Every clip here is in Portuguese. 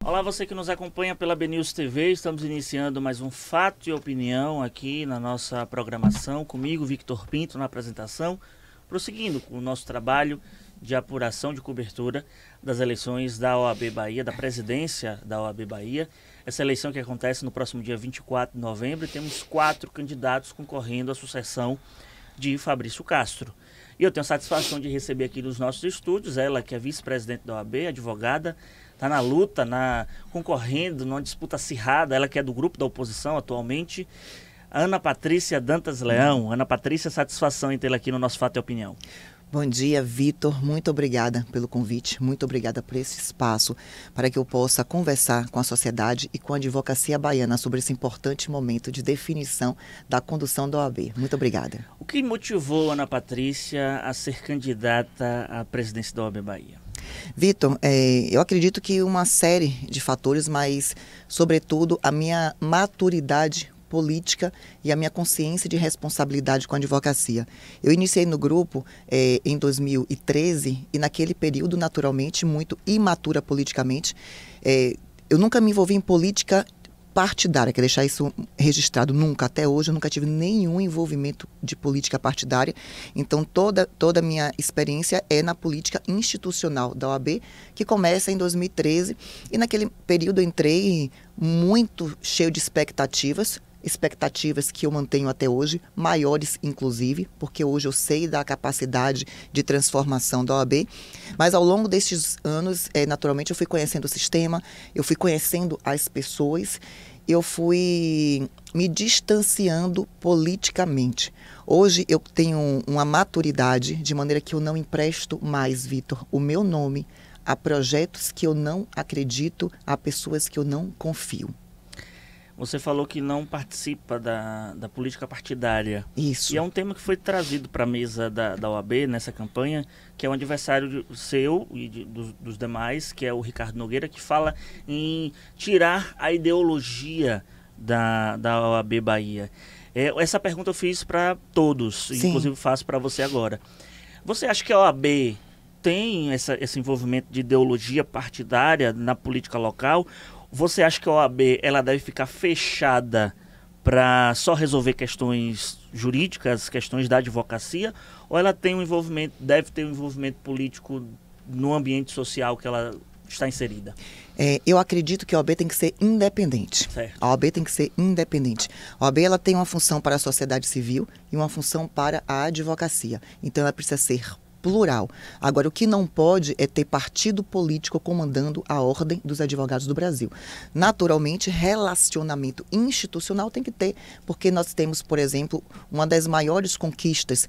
Olá, você que nos acompanha pela BNews TV, estamos iniciando mais um Fato e Opinião aqui na nossa programação, comigo, Victor Pinto, na apresentação, prosseguindo com o nosso trabalho de apuração de cobertura das eleições da OAB Bahia, da presidência da OAB Bahia. Essa eleição que acontece no próximo dia 24 de novembro, e temos 4 candidatos concorrendo à sucessão de Fabrício Castro. E eu tenho a satisfação de receber aqui nos nossos estúdios ela que é vice-presidente da OAB, advogada, está na luta, concorrendo numa disputa acirrada, ela que é do grupo da oposição atualmente, Ana Patrícia Dantas Leão. Ana Patrícia, satisfação em tê-la aqui no nosso Fato e Opinião. Bom dia, Vitor. Muito obrigada pelo convite, muito obrigada por esse espaço para que eu possa conversar com a sociedade e com a advocacia baiana sobre esse importante momento de definição da condução da OAB. Muito obrigada. O que motivou Ana Patrícia a ser candidata à presidência da OAB Bahia? Vitor, eu acredito que uma série de fatores, mas sobretudo a minha maturidade política e a minha consciência de responsabilidade com a advocacia. Eu iniciei no grupo em 2013 e naquele período, naturalmente, muito imatura politicamente. Eu nunca me envolvi em política partidária, quero deixar isso registrado, nunca, até hoje eu nunca tive nenhum envolvimento de política partidária, então toda a minha experiência é na política institucional da OAB, que começa em 2013, e naquele período eu entrei muito cheio de expectativas que eu mantenho até hoje, maiores inclusive, porque hoje eu sei da capacidade de transformação da OAB, mas ao longo destes anos, naturalmente, eu fui conhecendo o sistema, eu fui conhecendo as pessoas, eu fui me distanciando politicamente. Hoje eu tenho uma maturidade, de maneira que eu não empresto mais, Vitor, o meu nome a projetos que eu não acredito, a pessoas que eu não confio. Você falou que não participa da política partidária. Isso. E é um tema que foi trazido para a mesa da OAB nessa campanha, que é um adversário seu e dos demais, que é o Ricardo Nogueira, que fala em tirar a ideologia da OAB Bahia. Essa pergunta eu fiz para todos, Sim. Inclusive faço para você agora. Você acha que a OAB tem esse envolvimento de ideologia partidária na política local? Você acha que a OAB ela deve ficar fechada para só resolver questões jurídicas, questões da advocacia, ou ela tem deve ter um envolvimento político no ambiente social que ela está inserida? Eu acredito que a OAB tem que ser independente. Certo. A OAB tem que ser independente. A OAB ela tem uma função para a sociedade civil e uma função para a advocacia. Então ela precisa ser plural. Agora, o que não pode é ter partido político comandando a ordem dos advogados do Brasil. Naturalmente, relacionamento institucional tem que ter, porque nós temos, por exemplo, uma das maiores conquistas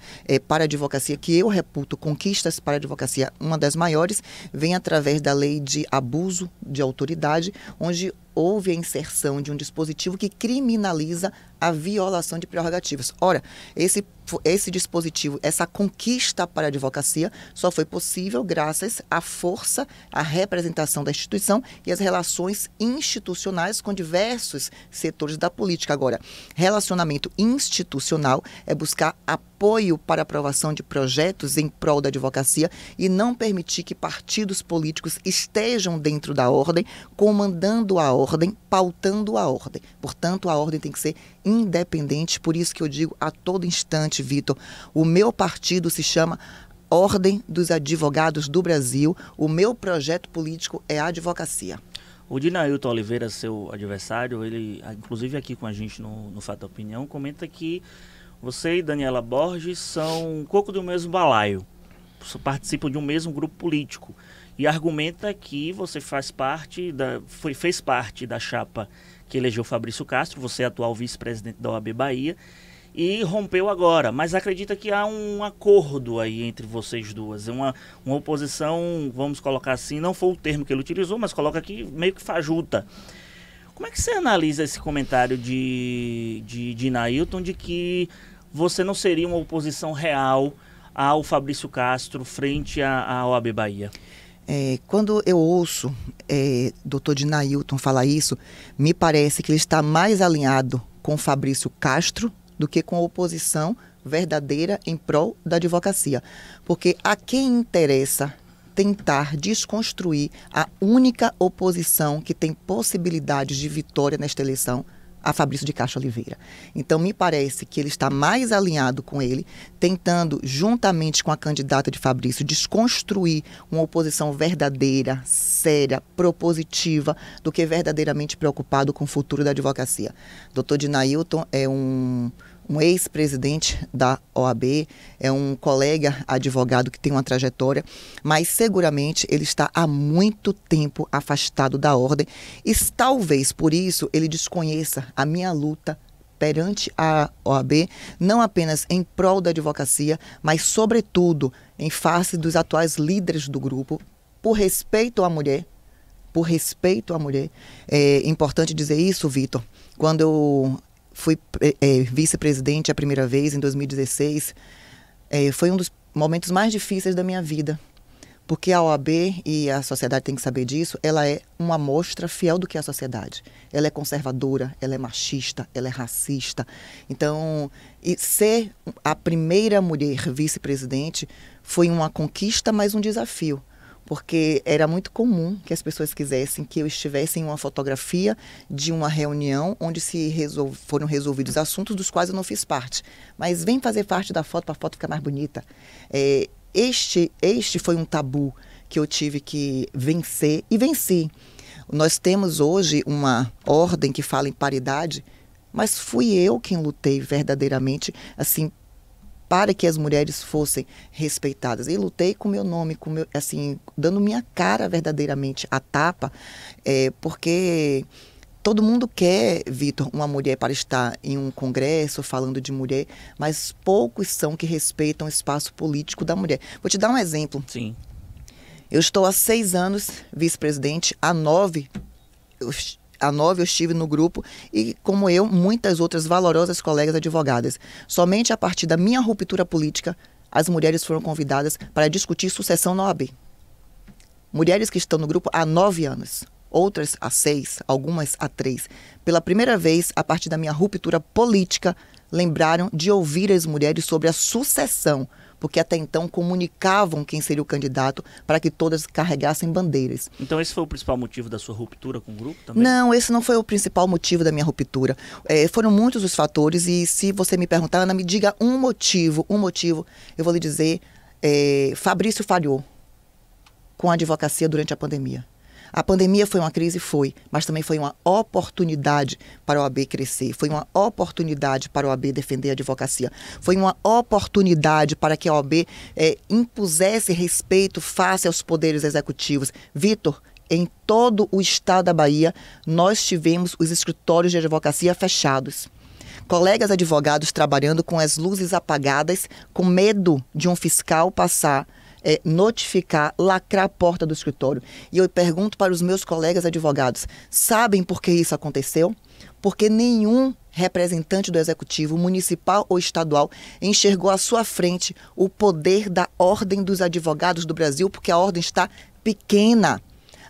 para a advocacia, que eu reputo conquistas para a advocacia, uma das maiores, vem através da lei de abuso de autoridade, onde houve a inserção de um dispositivo que criminaliza a violação de prerrogativas. Ora, esse dispositivo, essa conquista para a advocacia só foi possível graças à força, à representação da instituição e às relações institucionais com diversos setores da política. Agora, relacionamento institucional é buscar apoio para a aprovação de projetos em prol da advocacia e não permitir que partidos políticos estejam dentro da ordem, comandando a ordem, pautando a ordem. Portanto, a ordem tem que ser independente, por isso que eu digo a todo instante, Vitor, o meu partido se chama Ordem dos Advogados do Brasil, o meu projeto político é a advocacia. O Dinailton Oliveira, seu adversário, ele, inclusive aqui com a gente no Fato Opinião, comenta que você e Daniela Borges são um coco do mesmo balaio, participam de um mesmo grupo político e argumenta que você fez parte da chapa que elegeu Fabrício Castro, você é atual vice-presidente da OAB Bahia, e rompeu agora, mas acredita que há um acordo aí entre vocês duas, uma oposição, vamos colocar assim, não foi o termo que ele utilizou, mas coloca aqui meio que fajuta. Como é que você analisa esse comentário de Dinailton de que você não seria uma oposição real ao Fabrício Castro frente à OAB Bahia? Quando eu ouço Dr. Dinailton falar isso, me parece que ele está mais alinhado com Fabrício Castro do que com a oposição verdadeira em prol da advocacia. Porque a quem interessa tentar desconstruir a única oposição que tem possibilidades de vitória nesta eleição, a Fabrício de Castro Oliveira. Então, me parece que ele está mais alinhado com ele, tentando, juntamente com a candidata de Fabrício, desconstruir uma oposição verdadeira, séria, propositiva, do que verdadeiramente preocupado com o futuro da advocacia. Dr. Dinailton é um ex-presidente da OAB, é um colega advogado que tem uma trajetória, mas seguramente ele está há muito tempo afastado da ordem e talvez por isso ele desconheça a minha luta perante a OAB, não apenas em prol da advocacia, mas sobretudo em face dos atuais líderes do grupo, por respeito à mulher. Por respeito à mulher. É importante dizer isso, Vitor, quando eu fui vice-presidente a primeira vez, em 2016, foi um dos momentos mais difíceis da minha vida, porque a OAB, e a sociedade tem que saber disso, ela é uma amostra fiel do que é a sociedade. Ela é conservadora, ela é machista, ela é racista. Então, ser a primeira mulher vice-presidente foi uma conquista, mas um desafio. Porque era muito comum que as pessoas quisessem que eu estivesse em uma fotografia de uma reunião onde foram resolvidos assuntos dos quais eu não fiz parte. Mas vem fazer parte da foto para a foto ficar mais bonita. Este foi um tabu que eu tive que vencer e venci. Nós temos hoje uma ordem que fala em paridade, mas fui eu quem lutei verdadeiramente, assim, para que as mulheres fossem respeitadas. E lutei com meu nome, assim, dando minha cara verdadeiramente à tapa, porque todo mundo quer, Vitor, uma mulher para estar em um congresso falando de mulher, mas poucos são que respeitam o espaço político da mulher. Vou te dar um exemplo. Sim. Eu estou há 6 anos vice-presidente, há 9 eu estive no grupo e, como eu, muitas outras valorosas colegas advogadas. Somente a partir da minha ruptura política, as mulheres foram convidadas para discutir sucessão na OAB. Mulheres que estão no grupo há 9 anos, outras há 6, algumas há 3. Pela primeira vez, a partir da minha ruptura política, lembraram de ouvir as mulheres sobre a sucessão, porque até então comunicavam quem seria o candidato para que todas carregassem bandeiras. Então esse foi o principal motivo da sua ruptura com o grupo também? Não, esse não foi o principal motivo da minha ruptura. Foram muitos os fatores e se você me perguntar, Ana, me diga um motivo, eu vou lhe dizer, Fabrício falhou com a advocacia durante a pandemia. A pandemia foi uma crise? Foi, mas também foi uma oportunidade para a OAB crescer, foi uma oportunidade para a OAB defender a advocacia, foi uma oportunidade para que a OAB impusesse respeito face aos poderes executivos. Vitor, em todo o estado da Bahia, nós tivemos os escritórios de advocacia fechados. Colegas advogados trabalhando com as luzes apagadas, com medo de um fiscal passar, notificar, lacrar a porta do escritório. E eu pergunto para os meus colegas advogados, sabem por que isso aconteceu? Porque nenhum representante do executivo, municipal ou estadual, enxergou à sua frente o poder da Ordem dos Advogados do Brasil, porque a ordem está pequena.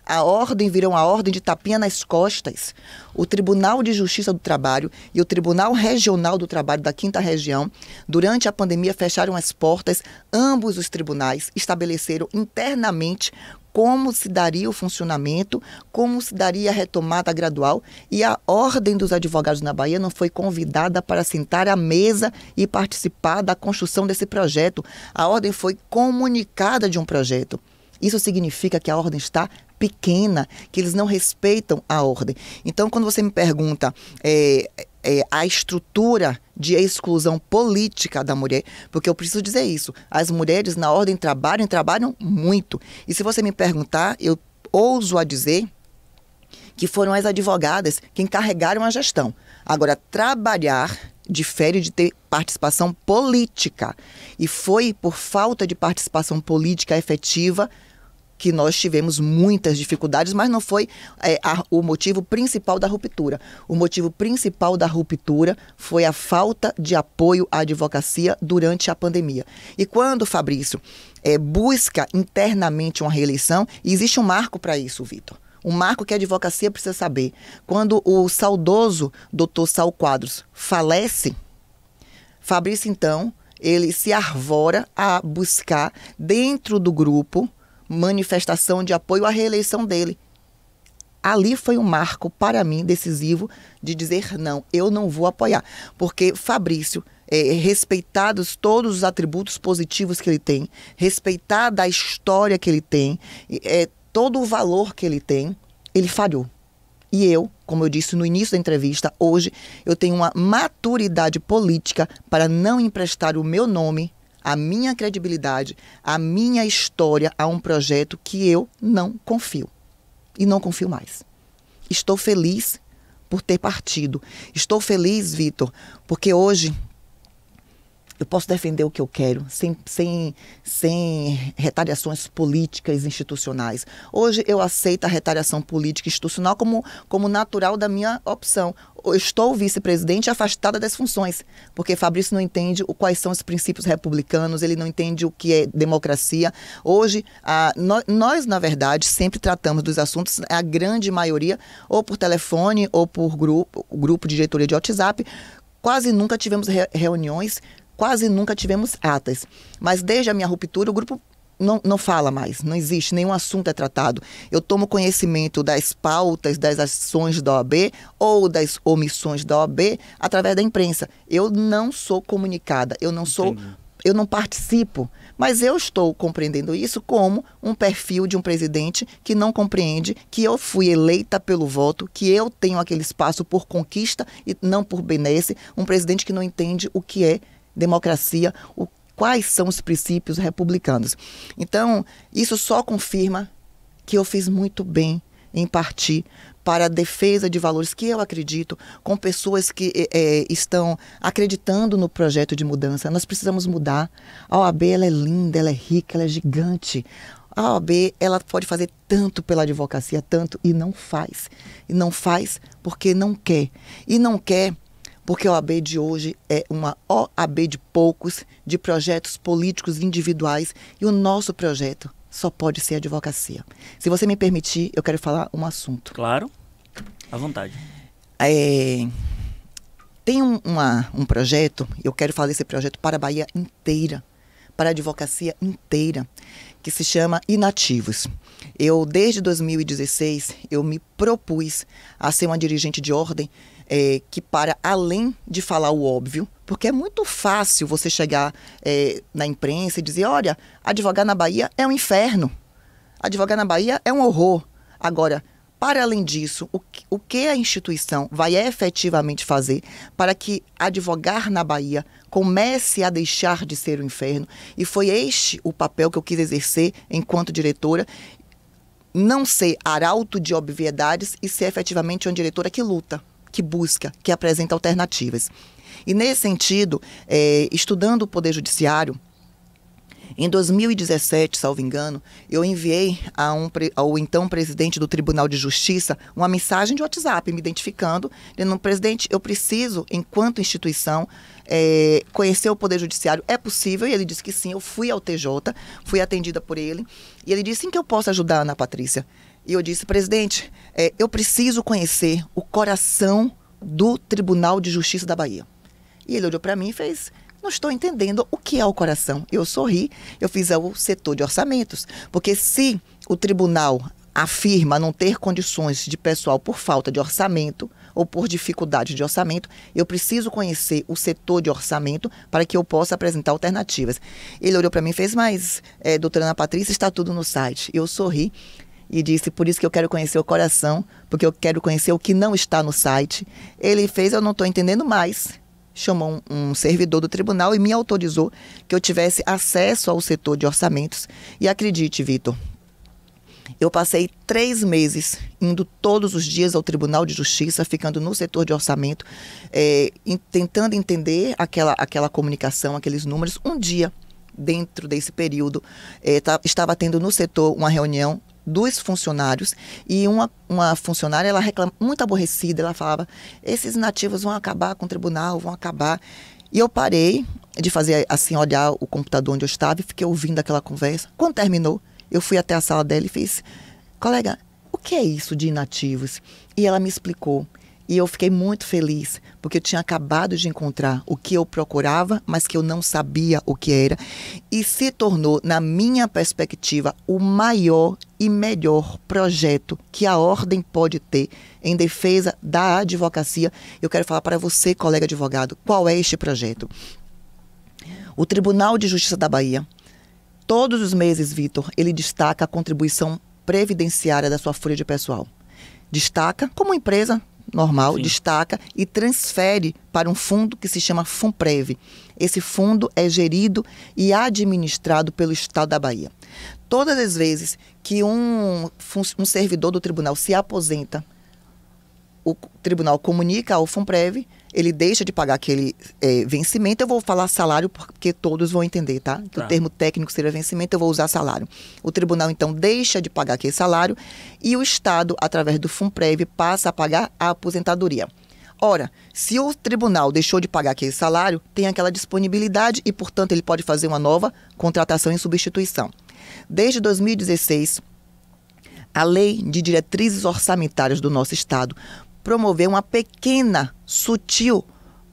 A ordem virou uma ordem de tapinha nas costas. O Tribunal de Justiça do Trabalho e o Tribunal Regional do Trabalho da 5ª Região, durante a pandemia, fecharam as portas. Ambos os tribunais estabeleceram internamente como se daria o funcionamento, como se daria a retomada gradual, e a Ordem dos Advogados na Bahia não foi convidada para sentar à mesa e participar da construção desse projeto. A ordem foi comunicada de um projeto. Isso significa que a ordem está pequena, que eles não respeitam a ordem. Então, quando você me pergunta a estrutura de exclusão política da mulher, porque eu preciso dizer isso, as mulheres na ordem trabalham muito. E se você me perguntar, eu ouso a dizer que foram as advogadas que encarregaram a gestão. Agora, trabalhar difere de ter participação política. E foi por falta de participação política efetiva que nós tivemos muitas dificuldades, mas não foi o motivo principal da ruptura. O motivo principal da ruptura foi a falta de apoio à advocacia durante a pandemia. E quando, Fabrício, busca internamente uma reeleição, existe um marco para isso, Vitor. Um marco que a advocacia precisa saber. Quando o saudoso Dr. Saul Quadros falece, Fabrício, então, ele se arvora a buscar dentro do grupo manifestação de apoio à reeleição dele. Ali foi um marco, para mim, decisivo, de dizer não, eu não vou apoiar. Porque Fabrício, respeitados todos os atributos positivos que ele tem, respeitada a história que ele tem, todo o valor que ele tem, ele falhou. E eu, como eu disse no início da entrevista, hoje eu tenho uma maturidade política para não emprestar o meu nome, a minha credibilidade, a minha história a um projeto que eu não confio. E não confio mais. Estou feliz por ter partido. Estou feliz, Vitor, porque hoje eu posso defender o que eu quero, sem retaliações políticas institucionais. Hoje eu aceito a retaliação política institucional como natural da minha opção. Eu estou vice-presidente afastada das funções, porque Fabrício não entende quais são os princípios republicanos, ele não entende o que é democracia. Hoje, nós, na verdade, sempre tratamos dos assuntos, a grande maioria, ou por telefone, ou por grupo de diretoria de WhatsApp. Quase nunca tivemos reuniões, quase nunca tivemos atas. Mas desde a minha ruptura, o grupo não fala mais, não existe, nenhum assunto é tratado. Eu tomo conhecimento das pautas, das ações da OAB ou das omissões da OAB através da imprensa. Eu não sou comunicada, eu não participo, mas eu estou compreendendo isso como um perfil de um presidente que não compreende que eu fui eleita pelo voto, que eu tenho aquele espaço por conquista e não por benesse, um presidente que não entende o que é democracia, quais são os princípios republicanos. Então, isso só confirma que eu fiz muito bem em partir para a defesa de valores que eu acredito, com pessoas que estão acreditando no projeto de mudança. Nós precisamos mudar. A OAB, ela é linda, ela é rica, ela é gigante. A OAB, ela pode fazer tanto pela advocacia, tanto, e não faz. E não faz porque não quer. E não quer porque a OAB de hoje é uma OAB de poucos, de projetos políticos individuais, e o nosso projeto só pode ser advocacia. Se você me permitir, eu quero falar um assunto. Claro, à vontade. Tem um projeto, eu quero falar desse projeto para a Bahia inteira, para a advocacia inteira, que se chama Inativos. Eu, desde 2016, eu me propus a ser uma dirigente de ordem que, para além de falar o óbvio, porque é muito fácil você chegar na imprensa e dizer, olha, advogar na Bahia é um inferno, advogar na Bahia é um horror. Agora, para além disso, o que a instituição vai efetivamente fazer para que advogar na Bahia comece a deixar de ser um inferno? E foi este o papel que eu quis exercer enquanto diretora, não ser arauto de obviedades e ser efetivamente uma diretora que luta, que busca, que apresenta alternativas. E nesse sentido, estudando o Poder Judiciário, em 2017, salvo engano, eu enviei ao então presidente do Tribunal de Justiça uma mensagem de WhatsApp me identificando, dizendo, presidente, eu preciso, enquanto instituição, conhecer o Poder Judiciário. É possível? E ele disse que sim. Eu fui ao TJ, fui atendida por ele, e ele disse, em que eu posso ajudar, Ana Patrícia? E eu disse, presidente, eu preciso conhecer o coração do Tribunal de Justiça da Bahia. E ele olhou para mim e fez, não estou entendendo o que é o coração. Eu sorri, eu fiz o setor de orçamentos, porque se o tribunal afirma não ter condições de pessoal por falta de orçamento ou por dificuldade de orçamento, eu preciso conhecer o setor de orçamento para que eu possa apresentar alternativas. Ele olhou para mim e fez, mas, doutora Ana Patrícia, está tudo no site. Eu sorri e disse, por isso que eu quero conhecer o coração, porque eu quero conhecer o que não está no site. Ele fez, eu não estou entendendo mais. Chamou um servidor do tribunal e me autorizou que eu tivesse acesso ao setor de orçamentos. E acredite, Vitor, eu passei 3 meses indo todos os dias ao Tribunal de Justiça, ficando no setor de orçamento, tentando entender aquela comunicação, aqueles números. Um dia, dentro desse período, estava tendo no setor uma reunião dos funcionários, e uma funcionária, ela reclama, muito aborrecida, ela falava, esses nativos vão acabar com o tribunal, vão acabar. E eu parei de fazer assim, olhar o computador onde eu estava e fiquei ouvindo aquela conversa. Quando terminou, eu fui até a sala dela e fiz, colega, o que é isso de inativos? E ela me explicou E eu fiquei muito feliz, porque eu tinha acabado de encontrar o que eu procurava, mas que eu não sabia o que era. E se tornou, na minha perspectiva, o maior e melhor projeto que a Ordem pode ter em defesa da advocacia. Eu quero falar para você, colega advogado, qual é este projeto. O Tribunal de Justiça da Bahia, todos os meses, Vitor, ele destaca a contribuição previdenciária da sua folha de pessoal. Destaca como empresa normal, sim, destaca e transfere para um fundo que se chama FUNPREV. Esse fundo é gerido e administrado pelo Estado da Bahia. Todas as vezes que um servidor do tribunal se aposenta, o tribunal comunica ao FUNPREV, ele deixa de pagar aquele vencimento. Eu vou falar salário porque todos vão entender, tá? Que o termo técnico seria vencimento, eu vou usar salário. O tribunal, então, deixa de pagar aquele salário e o Estado, através do FUNPREV, passa a pagar a aposentadoria. Ora, se o tribunal deixou de pagar aquele salário, tem aquela disponibilidade e, portanto, ele pode fazer uma nova contratação em substituição. Desde 2016, a Lei de Diretrizes Orçamentárias do nosso Estado promoveu uma pequena, sutil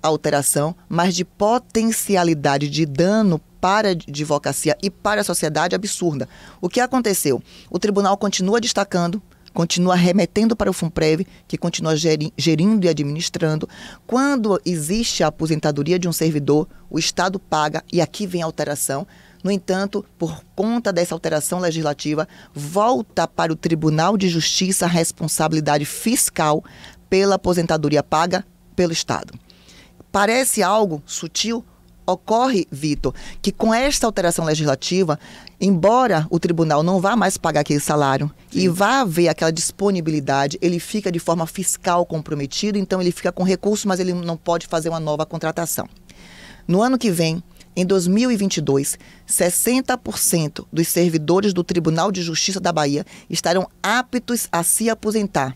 alteração, mas de potencialidade de dano para a advocacia e para a sociedade absurda. O que aconteceu? O tribunal continua destacando, continua remetendo para o FUNPREV, que continua gerindo e administrando. Quando existe a aposentadoria de um servidor, o Estado paga, e aqui vem a alteração. No entanto, por conta dessa alteração legislativa, volta para o Tribunal de Justiça a responsabilidade fiscal pela aposentadoria paga pelo Estado. Parece algo sutil? Ocorre, Vitor, que com esta alteração legislativa, embora o tribunal não vá mais pagar aquele salário, sim, e vá haver aquela disponibilidade, ele fica de forma fiscal comprometido, então ele fica com recurso, mas ele não pode fazer uma nova contratação. No ano que vem, em 2022, 60% dos servidores do Tribunal de Justiça da Bahia estarão aptos a se aposentar.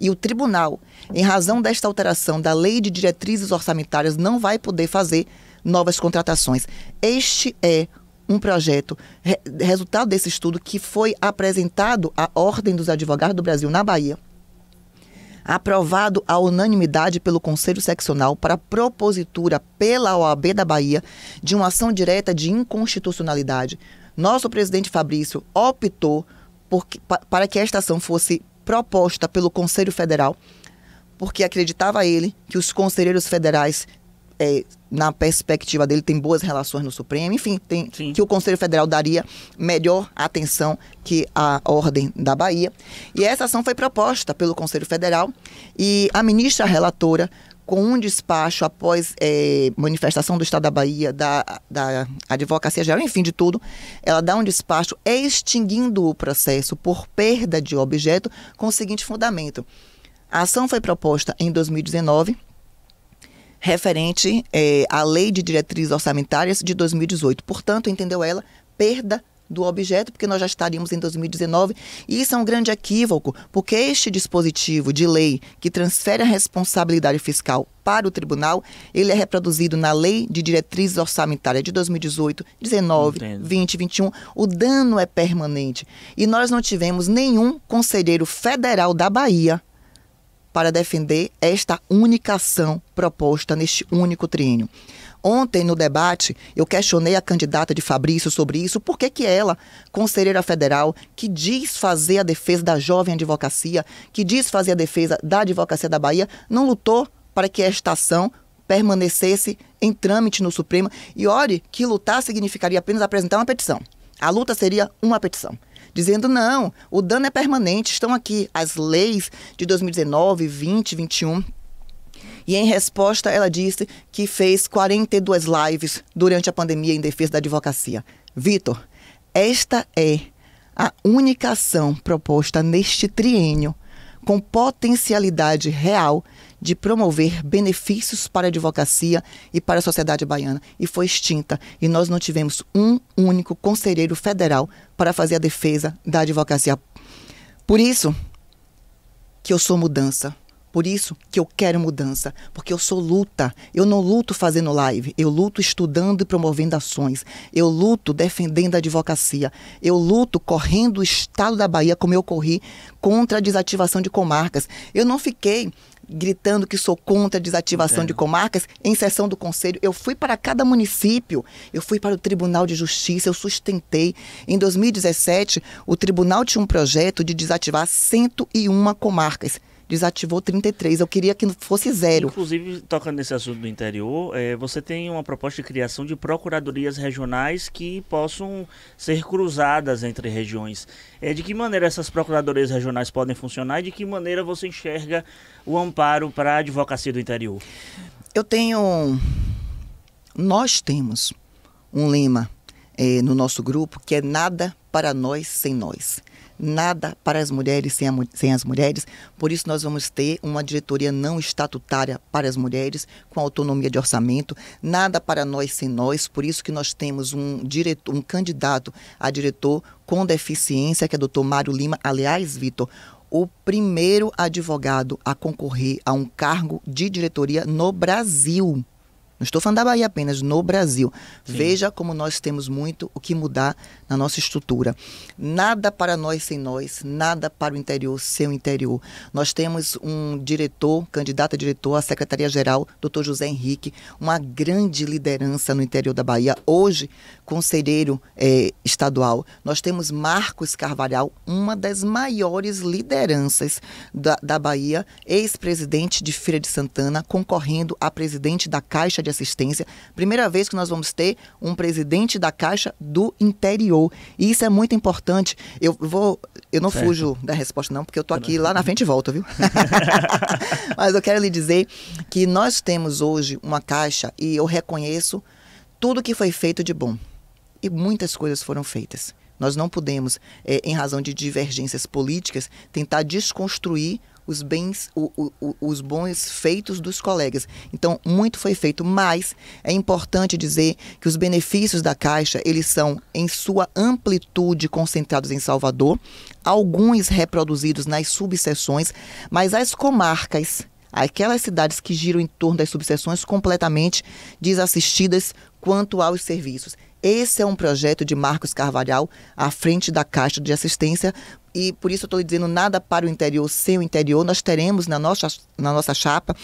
E o tribunal, em razão desta alteração da Lei de Diretrizes Orçamentárias, não vai poder fazer novas contratações. Este é um projeto, resultado desse estudo, que foi apresentado à Ordem dos Advogados do Brasil na Bahia, aprovado à unanimidade pelo Conselho Seccional para propositura pela OAB da Bahia de uma ação direta de inconstitucionalidade. Nosso presidente Fabrício optou para que esta ação fosse proposta pelo Conselho Federal, porque acreditava ele que os conselheiros federais, na perspectiva dele, têm boas relações no Supremo, enfim, que o Conselho Federal daria melhor atenção que a Ordem da Bahia. E essa ação foi proposta pelo Conselho Federal e a ministra relatora, com um despacho após manifestação do Estado da Bahia, da Advocacia Geral, enfim, de tudo, ela dá um despacho extinguindo o processo por perda de objeto com o seguinte fundamento. A ação foi proposta em 2019, referente à Lei de Diretrizes Orçamentárias de 2018. Portanto, entendeu ela, perda do objeto, porque nós já estaríamos em 2019, e isso é um grande equívoco, porque este dispositivo de lei que transfere a responsabilidade fiscal para o tribunal, ele é reproduzido na Lei de Diretrizes Orçamentárias de 2018, 19, 20, 21, o dano é permanente. E nós não tivemos nenhum conselheiro federal da Bahia para defender esta única ação proposta neste único triênio. Ontem, no debate, eu questionei a candidata de Fabrício sobre isso. Por que ela, conselheira federal, que diz fazer a defesa da jovem advocacia, que diz fazer a defesa da advocacia da Bahia, não lutou para que esta ação permanecesse em trâmite no Supremo? E olhe que lutar significaria apenas apresentar uma petição. A luta seria uma petição, dizendo não, o dano é permanente, estão aqui as leis de 2019, 20, 21... E em resposta, ela disse que fez 42 lives durante a pandemia em defesa da advocacia. Vitor, esta é a única ação proposta neste triênio com potencialidade real de promover benefícios para a advocacia e para a sociedade baiana. E foi extinta. E nós não tivemos um único conselheiro federal para fazer a defesa da advocacia. Por isso que eu sou mudança. Por isso que eu quero mudança, porque eu sou luta. Eu não luto fazendo live, eu luto estudando e promovendo ações. Eu luto defendendo a advocacia. Eu luto correndo o Estado da Bahia, como eu corri, contra a desativação de comarcas. Eu não fiquei gritando que sou contra a desativação de comarcas. Em sessão do conselho, eu fui para cada município, eu fui para o Tribunal de Justiça, eu sustentei. Em 2017, o tribunal tinha um projeto de desativar 101 comarcas. Desativou 33. Eu queria que fosse 0. Inclusive, tocando nesse assunto do interior, você tem uma proposta de criação de procuradorias regionais que possam ser cruzadas entre regiões. De que maneira essas procuradorias regionais podem funcionar e de que maneira você enxerga o amparo para a advocacia do interior? Nós temos um lema no nosso grupo que é nada para nós sem nós. Nada para as mulheres sem as mulheres. Por isso nós vamos ter uma diretoria não estatutária para as mulheres, com autonomia de orçamento. Nada para nós sem nós. Por isso que nós temos um candidato a diretor com deficiência, que é o Dr. Mário Lima. Aliás, Vitor, o primeiro advogado a concorrer a um cargo de diretoria no Brasil. Não estou falando da Bahia apenas, no Brasil. Sim. Veja como nós temos muito o que mudar na nossa estrutura. Nada para nós sem nós, nada para o interior sem o interior. Nós temos um diretor, candidato a diretor à Secretaria-Geral, Dr. José Henrique, uma grande liderança no interior da Bahia. Hoje, conselheiro estadual. Nós temos Marcos Carvalhal, uma das maiores lideranças da Bahia, ex-presidente de Feira de Santana, concorrendo a presidente da Caixa de Assistência. Primeira vez que nós vamos ter um presidente da Caixa do interior. E isso é muito importante. Eu não fujo da resposta não, porque eu estou aqui lá na frente e volto, viu? Mas eu quero lhe dizer que nós temos hoje uma Caixa e eu reconheço tudo que foi feito de bom. E muitas coisas foram feitas. Nós não podemos, em razão de divergências políticas, tentar desconstruir os bons feitos dos colegas. Então, muito foi feito, mas é importante dizer que os benefícios da Caixa, eles são, em sua amplitude, concentrados em Salvador, alguns reproduzidos nas subseções, mas as comarcas, aquelas cidades que giram em torno das subseções, completamente desassistidas quanto aos serviços. Esse é um projeto de Marcos Carvalhal à frente da Caixa de Assistência e por isso eu estou dizendo nada para o interior sem o interior. Nós teremos na nossa chapa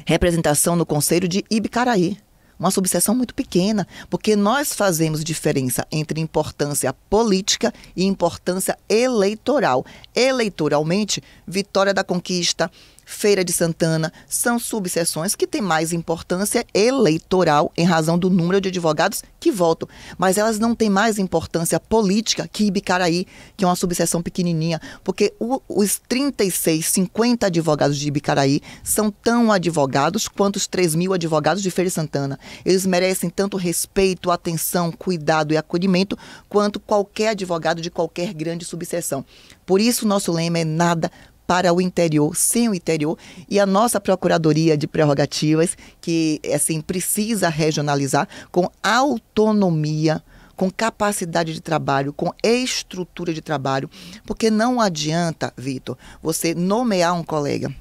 representação no Conselho de Ibicaraí, uma subseção muito pequena, porque nós fazemos diferença entre importância política e importância eleitoral. Eleitoralmente, Vitória da Conquista, Feira de Santana, são subseções que têm mais importância eleitoral em razão do número de advogados que votam. Mas elas não têm mais importância política que Ibicaraí, que é uma subseção pequenininha, porque os 36, 50 advogados de Ibicaraí são tão advogados quanto os 3.000 advogados de Feira de Santana. Eles merecem tanto respeito, atenção, cuidado e acolhimento quanto qualquer advogado de qualquer grande subseção. Por isso, nosso lema é nada para o interior, sem o interior, e a nossa Procuradoria de Prerrogativas, que assim precisa regionalizar com autonomia, com capacidade de trabalho, com estrutura de trabalho, porque não adianta, Vitor, você nomear um colega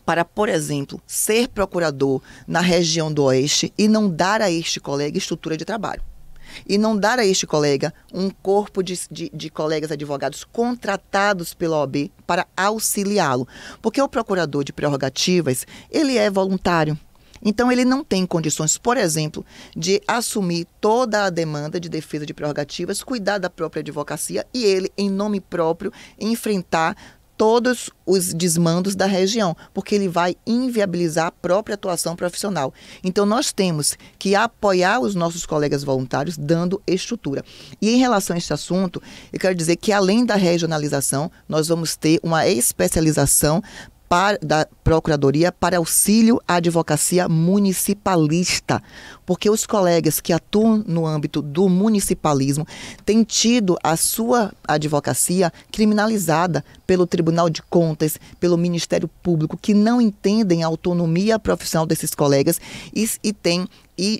para, por exemplo, ser procurador na região do Oeste e não dar a este colega estrutura de trabalho. E não dar a este colega um corpo de colegas advogados contratados pela OAB para auxiliá-lo. Porque o procurador de prerrogativas, ele é voluntário. Então, ele não tem condições, por exemplo, de assumir toda a demanda de defesa de prerrogativas, cuidar da própria advocacia e ele, em nome próprio, enfrentar todos os desmandos da região, porque ele vai inviabilizar a própria atuação profissional. Então, nós temos que apoiar os nossos colegas voluntários dando estrutura. E em relação a este assunto, eu quero dizer que, além da regionalização, nós vamos ter uma especialização da Procuradoria para auxílio à advocacia municipalista, porque os colegas que atuam no âmbito do municipalismo têm tido a sua advocacia criminalizada pelo Tribunal de Contas, pelo Ministério Público, que não entendem a autonomia profissional desses colegas e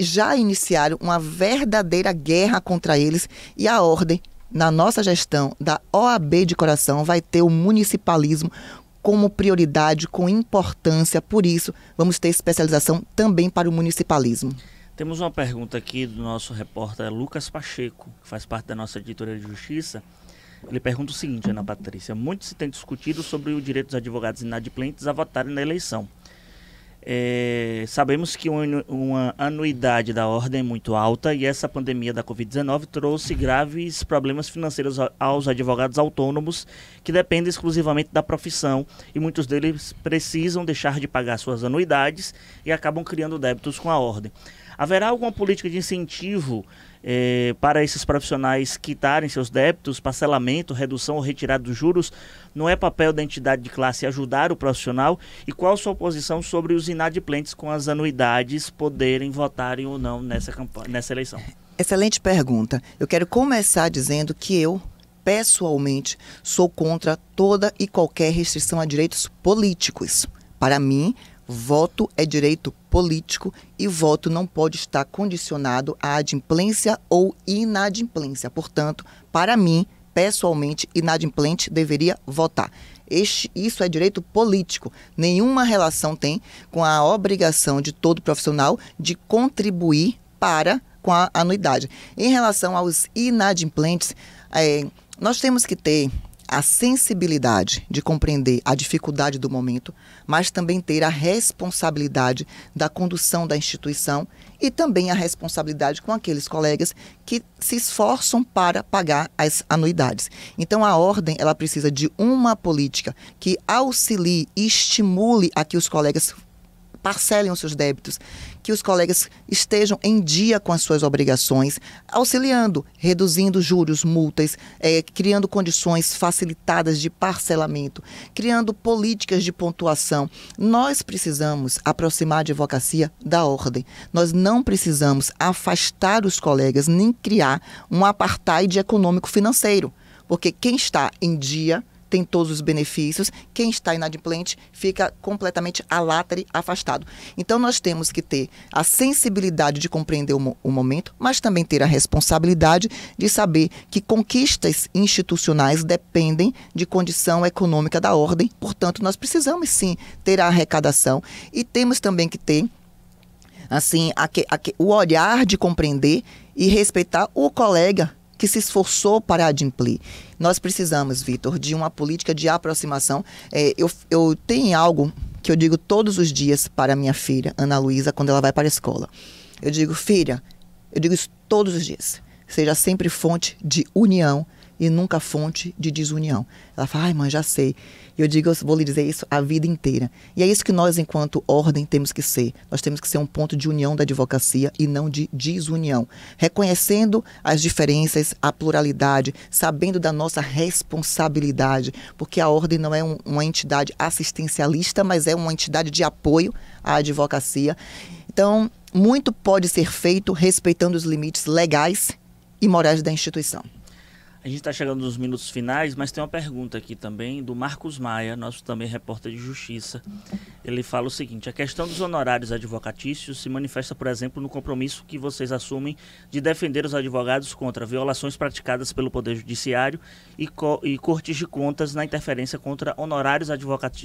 já iniciaram uma verdadeira guerra contra eles, e a ordem, na nossa gestão da OAB de coração, vai ter o municipalismo como prioridade, com importância. Por isso, vamos ter especialização também para o municipalismo. Temos uma pergunta aqui do nosso repórter Lucas Pacheco, que faz parte da nossa editoria de Justiça. Ele pergunta o seguinte, Ana Patrícia: muito se tem discutido sobre o direito dos advogados inadimplentes a votarem na eleição. Sabemos que uma anuidade da ordem é muito alta e essa pandemia da Covid-19 trouxe graves problemas financeiros aos advogados autônomos que dependem exclusivamente da profissão e muitos deles precisam deixar de pagar suas anuidades e acabam criando débitos com a ordem. Haverá alguma política de incentivo para esses profissionais quitarem seus débitos, parcelamento, redução ou retirada dos juros? Não é papel da entidade de classe ajudar o profissional? E qual a sua posição sobre os inadimplentes com as anuidades poderem votarem ou não nessa eleição? Excelente pergunta. Eu quero começar dizendo que eu, pessoalmente, sou contra toda e qualquer restrição a direitos políticos. Para mim, voto é direito político e voto não pode estar condicionado à adimplência ou inadimplência. Portanto, para mim, pessoalmente, inadimplente deveria votar. Isso é direito político. Nenhuma relação tem com a obrigação de todo profissional de contribuir com a anuidade. Em relação aos inadimplentes, nós temos que ter a sensibilidade de compreender a dificuldade do momento, mas também ter a responsabilidade da condução da instituição e também a responsabilidade com aqueles colegas que se esforçam para pagar as anuidades. Então, a ordem ela precisa de uma política que auxilie e estimule a que os colegas parcelem os seus débitos, que os colegas estejam em dia com as suas obrigações, auxiliando, reduzindo juros, multas, criando condições facilitadas de parcelamento, criando políticas de pontuação. Nós precisamos aproximar a advocacia da ordem. Nós não precisamos afastar os colegas nem criar um apartheid econômico-financeiro, porque quem está em dia tem todos os benefícios, quem está inadimplente fica completamente alátere, afastado. Então, nós temos que ter a sensibilidade de compreender o momento, mas também ter a responsabilidade de saber que conquistas institucionais dependem de condição econômica da ordem. Portanto, nós precisamos, sim, ter a arrecadação e temos também que ter assim, o olhar de compreender e respeitar o colega que se esforçou para adimplir. Nós precisamos, Vitor, de uma política de aproximação. Eu tenho algo que eu digo todos os dias para minha filha, Ana Luísa, quando ela vai para a escola. Eu digo, filha, eu digo isso todos os dias, seja sempre fonte de união e nunca fonte de desunião. Ela fala, ai mãe, já sei. Eu digo, eu vou lhe dizer isso a vida inteira. E é isso que nós, enquanto ordem, temos que ser. Nós temos que ser um ponto de união da advocacia e não de desunião. Reconhecendo as diferenças, a pluralidade, sabendo da nossa responsabilidade, porque a ordem não é uma entidade assistencialista, mas é uma entidade de apoio à advocacia. Então, muito pode ser feito respeitando os limites legais e morais da instituição. A gente está chegando nos minutos finais, mas tem uma pergunta aqui também do Marcos Maia, nosso também repórter de Justiça. Ele fala o seguinte: a questão dos honorários advocatícios se manifesta, por exemplo, no compromisso que vocês assumem de defender os advogados contra violações praticadas pelo Poder Judiciário e Cortes de Contas na interferência contra honorários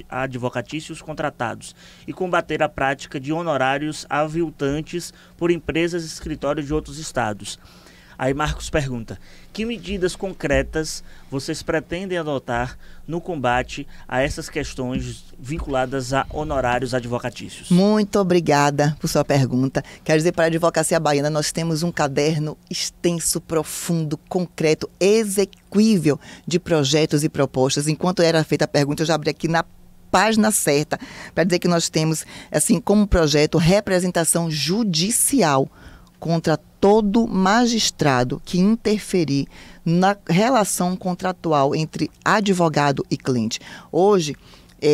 advocatícios contratados e combater a prática de honorários aviltantes por empresas e escritórios de outros estados. Aí Marcos pergunta: que medidas concretas vocês pretendem adotar no combate a essas questões vinculadas a honorários advocatícios? Muito obrigada por sua pergunta. Quero dizer, para a Advocacia Baiana, nós temos um caderno extenso, profundo, concreto, exequível de projetos e propostas. Enquanto era feita a pergunta, eu já abri aqui na página certa para dizer que nós temos, assim, como projeto, representação judicial contra todo magistrado que interferir na relação contratual entre advogado e cliente. Hoje,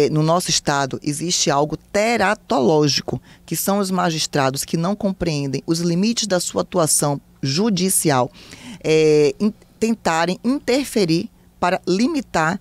no nosso estado, existe algo teratológico, que são os magistrados que não compreendem os limites da sua atuação judicial, tentarem interferir para limitar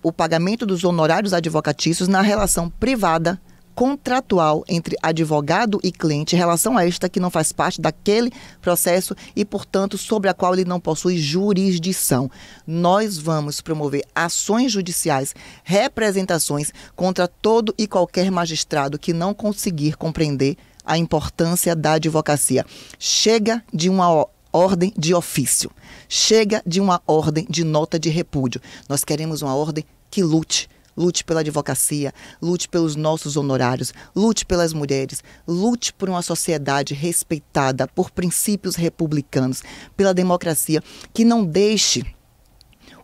o pagamento dos honorários advocatícios na relação privada contratual entre advogado e cliente, relação esta que não faz parte daquele processo e, portanto, sobre a qual ele não possui jurisdição. Nós vamos promover ações judiciais, representações contra todo e qualquer magistrado que não conseguir compreender a importância da advocacia. Chega de uma ordem de ofício. Chega de uma ordem de nota de repúdio. Nós queremos uma ordem que lute. Lute pela advocacia, lute pelos nossos honorários, lute pelas mulheres, lute por uma sociedade respeitada por princípios republicanos, pela democracia, que não deixe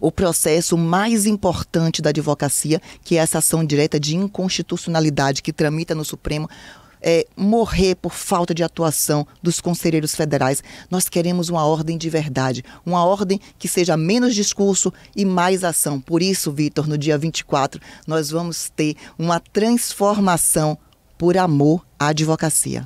o processo mais importante da advocacia, que é essa ação direta de inconstitucionalidade que tramita no Supremo, morrer por falta de atuação dos conselheiros federais. Nós queremos uma ordem de verdade, uma ordem que seja menos discurso e mais ação. Por isso, Vitor, no dia 24, nós vamos ter uma transformação por amor à advocacia.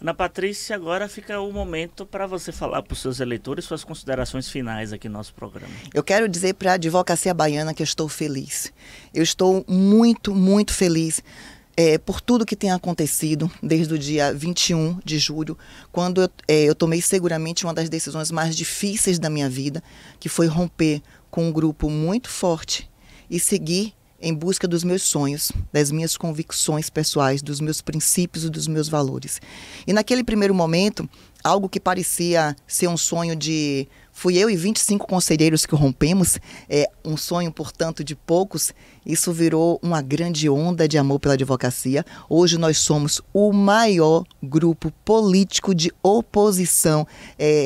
Ana Patrícia, agora fica o momento para você falar para os seus eleitores suas considerações finais aqui no nosso programa. Eu quero dizer para a advocacia baiana que eu estou feliz. Eu estou muito, muito feliz por tudo que tem acontecido desde o dia 21 de julho, quando eu tomei seguramente uma das decisões mais difíceis da minha vida, que foi romper com um grupo muito forte e seguir em busca dos meus sonhos, das minhas convicções pessoais, dos meus princípios e dos meus valores. E naquele primeiro momento, algo que parecia ser um sonho de... Fui eu e 25 conselheiros que rompemos, um sonho, portanto, de poucos. Isso virou uma grande onda de amor pela advocacia. Hoje nós somos o maior grupo político de oposição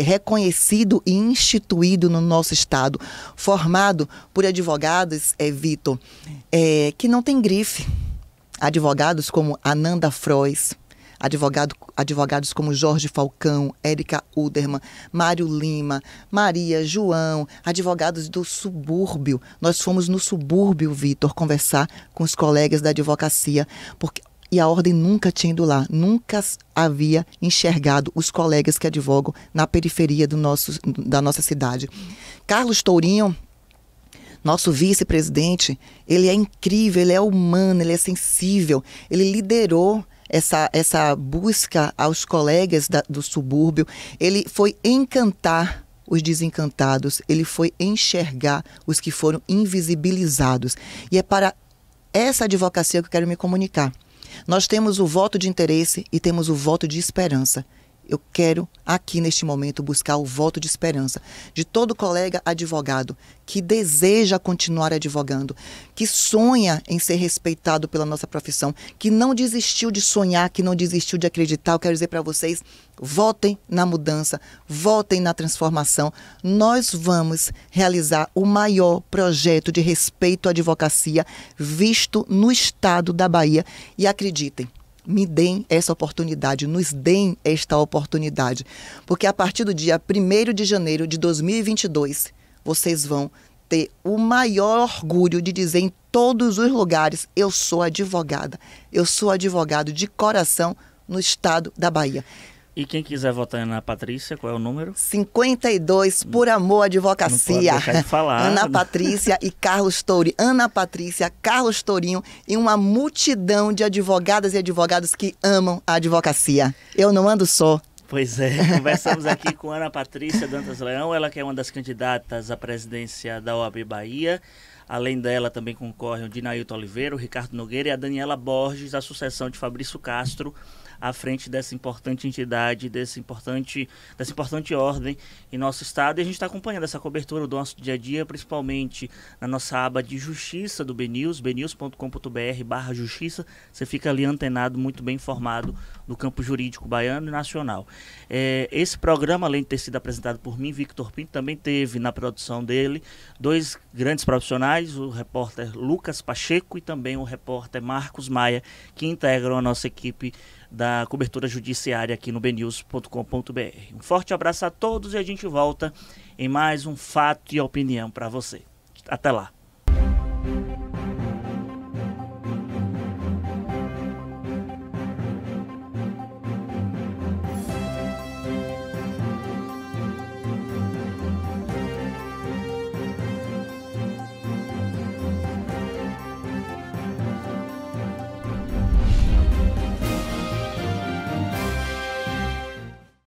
reconhecido e instituído no nosso estado, formado por advogados, Vitor, que não tem grife. Advogados como Ananda Frois, advogados como Jorge Falcão, Érica Uderman, Mário Lima, Maria, João, advogados do subúrbio. Nós fomos no subúrbio, Vitor, conversar com os colegas da advocacia, e a ordem nunca tinha ido lá, nunca havia enxergado os colegas que advogam na periferia da nossa cidade. Carlos Tourinho, nosso vice-presidente, ele é incrível, ele é humano, ele é sensível, ele liderou essa busca aos colegas do subúrbio. Ele foi encantar os desencantados, ele foi enxergar os que foram invisibilizados. E é para essa advocacia que eu quero me comunicar. Nós temos o voto de interesse e temos o voto de esperança. Eu quero, aqui neste momento, buscar o voto de esperança de todo colega advogado que deseja continuar advogando, que sonha em ser respeitado pela nossa profissão, que não desistiu de sonhar, que não desistiu de acreditar. Eu quero dizer para vocês, votem na mudança, votem na transformação. Nós vamos realizar o maior projeto de respeito à advocacia visto no estado da Bahia. E acreditem, me deem essa oportunidade, nos deem esta oportunidade, porque a partir do dia 1º de janeiro de 2022, vocês vão ter o maior orgulho de dizer em todos os lugares, eu sou advogada, eu sou advogado de coração no estado da Bahia. E quem quiser votar na Ana Patrícia, qual é o número? 52, por amor à advocacia. Não pode deixar de falar. Ana Patrícia e Carlos Tourinho. Ana Patrícia, Carlos Tourinho e uma multidão de advogadas e advogados que amam a advocacia. Eu não ando só. Pois é, conversamos aqui com Ana Patrícia Dantas Leão, ela que é uma das candidatas à presidência da OAB Bahia. Além dela também concorrem o Dinailton Oliveira, o Ricardo Nogueira e a Daniela Borges, a sucessão de Fabrício Castro, à frente dessa importante entidade, dessa importante ordem em nosso estado. E a gente está acompanhando essa cobertura do nosso dia a dia, principalmente na nossa aba de Justiça do BNews, bnews.com.br/justiça. Você fica ali antenado, muito bem informado do campo jurídico baiano e nacional. Esse programa, além de ter sido apresentado por mim, Victor Pinto, também teve na produção dele dois grandes profissionais, o repórter Lucas Pacheco e também o repórter Marcos Maia, que integram a nossa equipe da cobertura judiciária aqui no bnews.com.br. Um forte abraço a todos e a gente volta em mais um Fato e Opinião para você. Até lá.